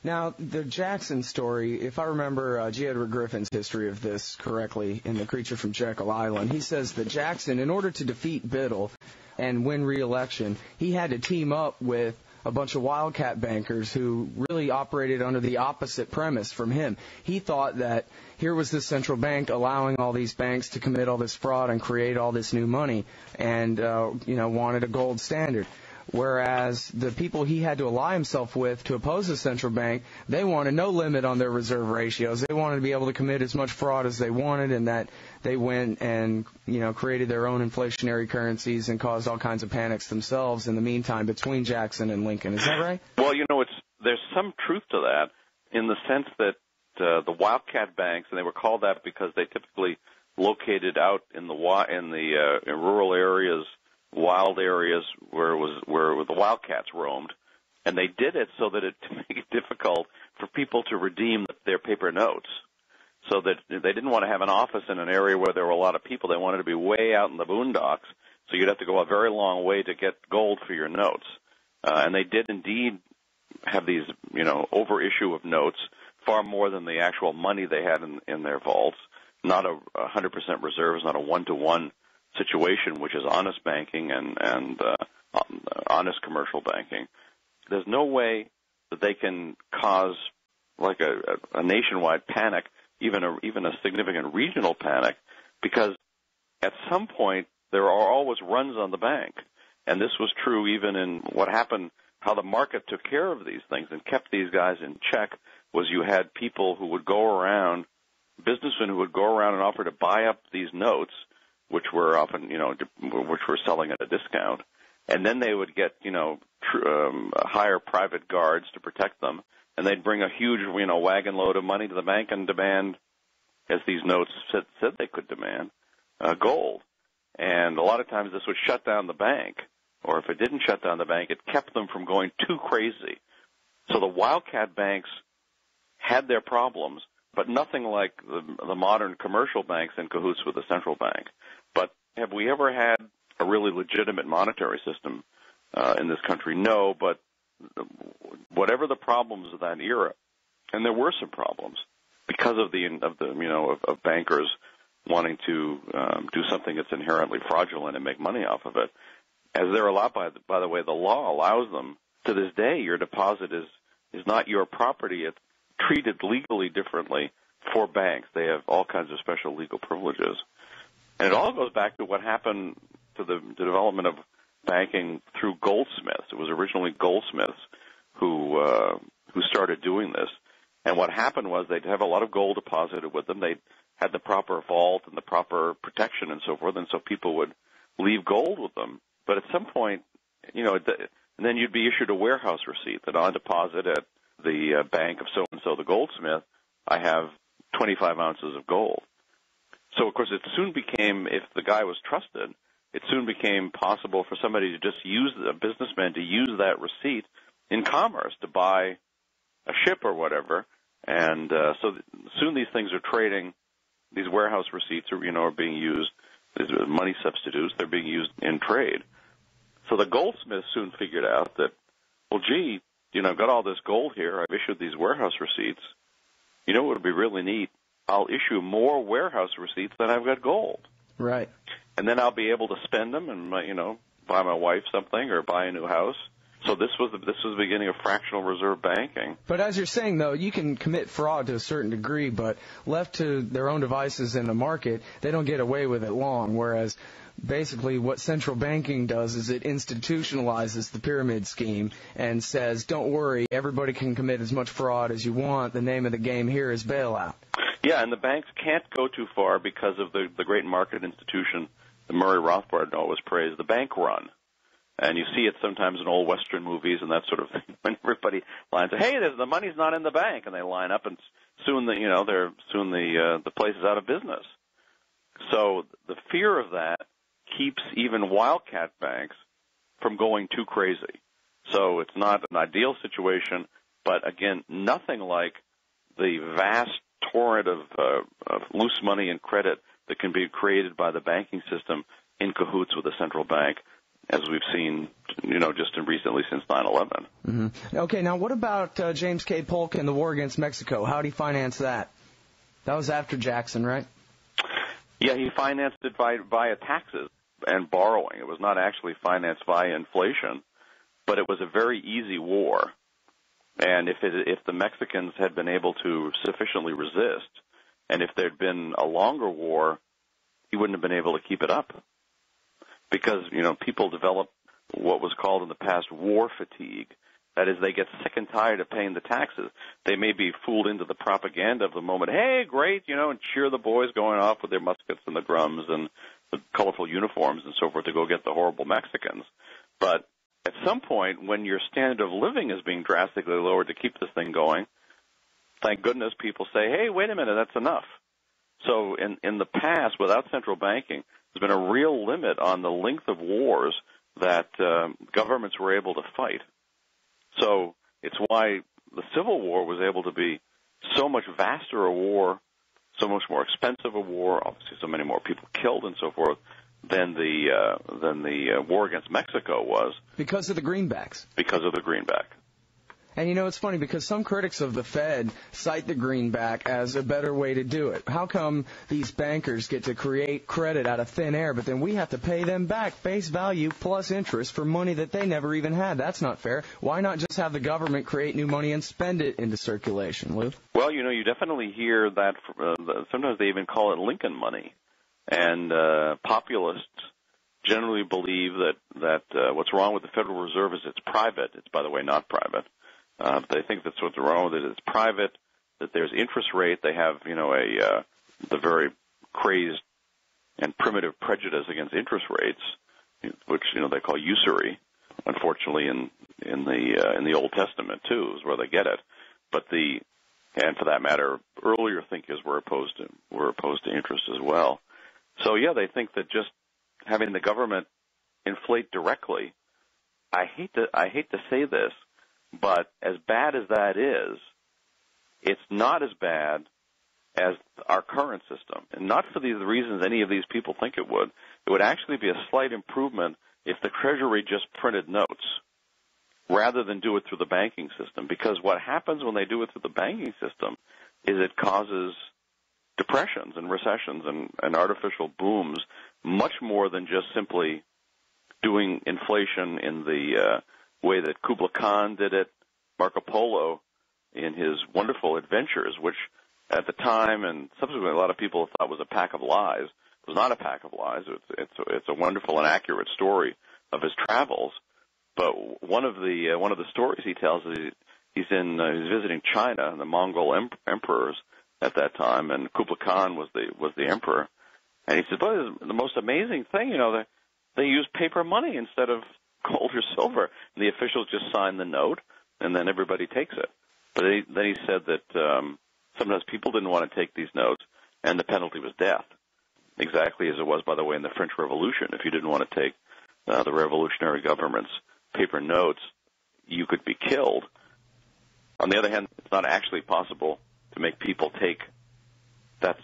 Now, the Jackson story, if I remember G. Edward Griffin's history of this correctly in The Creature from Jekyll Island, he says that Jackson, in order to defeat Biddle and win re-election, he had to team up with a bunch of wildcat bankers who really operated under the opposite premise from him. He thought that here was the central bank allowing all these banks to commit all this fraud and create all this new money and, wanted a gold standard. Whereas the people he had to ally himself with to oppose the central bank, they wanted no limit on their reserve ratios. They wanted to be able to commit as much fraud as they wanted, and that they went and, created their own inflationary currencies and caused all kinds of panics themselves in the meantime between Jackson and Lincoln. Is that right? Well, there's some truth to that in the sense that the wildcat banks, and they were called that because they typically located out in rural areas, wild areas where the wildcats roamed, and they did it so that to make it difficult for people to redeem their paper notes, so that they didn't want to have an office in an area where there were a lot of people. They wanted to be way out in the boondocks, so you'd have to go a very long way to get gold for your notes. And they did indeed have these, overissue of notes, far more than the actual money they had in their vaults. Not a 100% reserves, not a one-to-one situation, which is honest banking and honest commercial banking. There's no way that they can cause like a nationwide panic, even a significant regional panic, because at some point there are always runs on the bank. And this was true even in what happened, how the market took care of these things and kept these guys in check, was you had people who would go around, businessmen who would go around and offer to buy up these notes, which were often, which were selling at a discount, and then they would get, hire private guards to protect them, and they'd bring a huge, wagon load of money to the bank and demand, as these notes said they could demand, gold. And a lot of times this would shut down the bank, or if it didn't shut down the bank, it kept them from going too crazy. So the wildcat banks had their problems, but nothing like the modern commercial banks in cahoots with the central bank. But have we ever had a really legitimate monetary system in this country? No, but whatever the problems of that era, and there were some problems because of bankers wanting to do something that's inherently fraudulent and make money off of it. As they're allowed, by the way, the law allows them. To this day, your deposit is not your property. It's treated legally differently for banks. They have all kinds of special legal privileges. And it all goes back to what happened to the development of banking through goldsmiths. It was originally goldsmiths who started doing this. And what happened was they'd have a lot of gold deposited with them. They had the proper vault and the proper protection and so forth, and so people would leave gold with them. But at some point, and then you'd be issued a warehouse receipt that on deposit at the bank of so-and-so, the goldsmith, I have 25 ounces of gold. So, of course, it soon became, if the guy was trusted, it soon became possible for somebody to just use, a businessman to use that receipt in commerce to buy a ship or whatever. And so soon these things are trading. These warehouse receipts are being used as money substitutes. They're being used in trade. So the goldsmiths soon figured out that, well, gee, I've got all this gold here. I've issued these warehouse receipts. What would be really neat? I'll issue more warehouse receipts than I've got gold. Right. And then I'll be able to spend them and, buy my wife something or buy a new house. So this was the beginning of fractional reserve banking. But as you're saying, though, you can commit fraud to a certain degree, but left to their own devices in the market, they don't get away with it long, whereas basically what central banking does is it institutionalizes the pyramid scheme and says, don't worry, everybody can commit as much fraud as you want. The name of the game here is bailout. Yeah, and the banks can't go too far because of the great market institution that Murray Rothbard always praised, the bank run. And you see it sometimes in old Western movies and that sort of thing when everybody lines up, hey, the money's not in the bank, and they line up, and soon the place is out of business. So the fear of that keeps even wildcat banks from going too crazy. So it's not an ideal situation, but again, nothing like the vast torrent of loose money and credit that can be created by the banking system in cahoots with the central bank, as we've seen just recently since 9/11. Mm-hmm. Okay, now what about James K. Polk and the war against Mexico? How did he finance that? That was after Jackson, right? Yeah, he financed it via taxes and borrowing. It was not actually financed via inflation, but it was a very easy war. And if the Mexicans had been able to sufficiently resist, and if there'd been a longer war, he wouldn't have been able to keep it up. Because, people develop what was called in the past war fatigue. That is, they get sick and tired of paying the taxes. They may be fooled into the propaganda of the moment. Hey, great, and cheer the boys going off with their muskets and the drums and the colorful uniforms and so forth to go get the horrible Mexicans. But at some point, when your standard of living is being drastically lowered to keep this thing going, thank goodness people say, hey, wait a minute, that's enough. So in the past, without central banking, there's been a real limit on the length of wars that governments were able to fight. So it's why the Civil War was able to be so much vaster a war, so much more expensive a war, obviously so many more people killed and so forth, than the war against Mexico was. Because of the greenbacks. Because of the greenback. And it's funny because some critics of the Fed cite the greenback as a better way to do it. How come these bankers get to create credit out of thin air, but then we have to pay them back face value plus interest for money that they never even had? That's not fair. Why not just have the government create new money and spend it into circulation, Lou? Well, you definitely hear that. Sometimes they even call it Lincoln money. And populists generally believe that what's wrong with the Federal Reserve is it's private. It's, by the way, not private. They think that's what's wrong with it. It's private, that there's interest rate. They have, the very crazed and primitive prejudice against interest rates, which, they call usury. Unfortunately, in the Old Testament, too, is where they get it. And for that matter, earlier thinkers were opposed to interest as well. So, yeah, they think that just having the government inflate directly, I hate to say this, but as bad as that is, it's not as bad as our current system. And not for the reasons any of these people think it would. It would actually be a slight improvement if the Treasury just printed notes rather than do it through the banking system. Because what happens when they do it through the banking system is it causes depressions and recessions and artificial booms much more than just simply doing inflation in the way that Kubla Khan did it, Marco Polo in his wonderful adventures, which at the time and subsequently a lot of people thought was a pack of lies. It was not a pack of lies. It's a wonderful and accurate story of his travels. But one of the stories he tells is he's visiting China and the Mongol emperors at that time, and Kubla Khan was the emperor. And he said, "Well, the most amazing thing, they use paper money instead of gold or silver. And the officials just sign the note, and then everybody takes it." But then he said that sometimes people didn't want to take these notes, and the penalty was death. Exactly as it was, by the way, in the French Revolution. If you didn't want to take the revolutionary government's paper notes, you could be killed. On the other hand, it's not actually possible to make people take that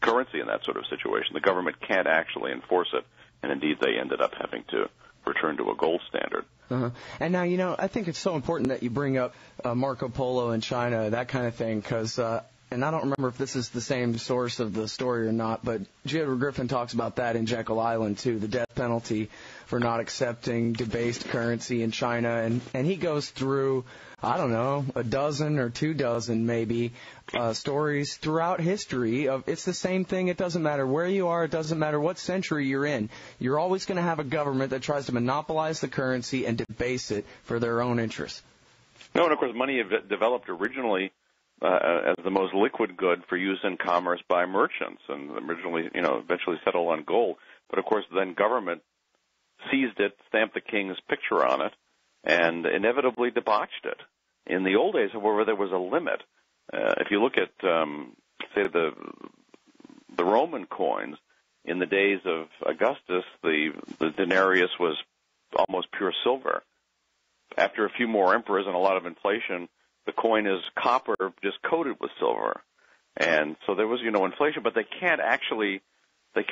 currency in that sort of situation. The government can't actually enforce it, and indeed they ended up having to return to a gold standard. Uh-huh. And now, I think it's so important that you bring up Marco Polo in China, that kind of thing, because, and I don't remember if this is the same source of the story or not, but J. Edward Griffin talks about that in Jekyll Island, too, the death penalty for not accepting debased currency in China. And he goes through, I don't know, a dozen or 24 maybe stories throughout history of it's the same thing. It doesn't matter where you are. It doesn't matter what century you're in. You're always going to have a government that tries to monopolize the currency and debase it for their own interests. No, and of course money developed originally as the most liquid good for use in commerce by merchants, and originally, eventually settled on gold. But of course, then government seized it, stamped the king's picture on it, and inevitably debauched it. In the old days, however, there was a limit. If you look at, say, the Roman coins, in the days of Augustus, the denarius was almost pure silver. After a few more emperors and a lot of inflation, the coin is copper just coated with silver. And so there was, inflation, but they can't actually, they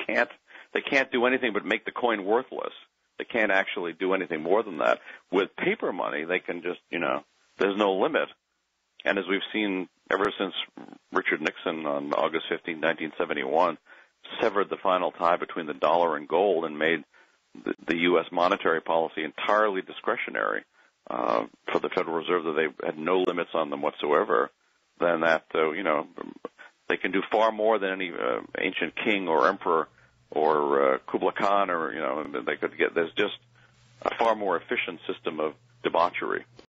can't do anything but make the coin worthless. They can't actually do anything more than that. With paper money, they can just, there's no limit. And as we've seen ever since Richard Nixon on August 15, 1971, severed the final tie between the dollar and gold and made the U.S. monetary policy entirely discretionary for the Federal Reserve, that they had no limits on them whatsoever, then that, they can do far more than any ancient king or emperor or Kublai Khan, or, they could get. There's just a far more efficient system of debauchery.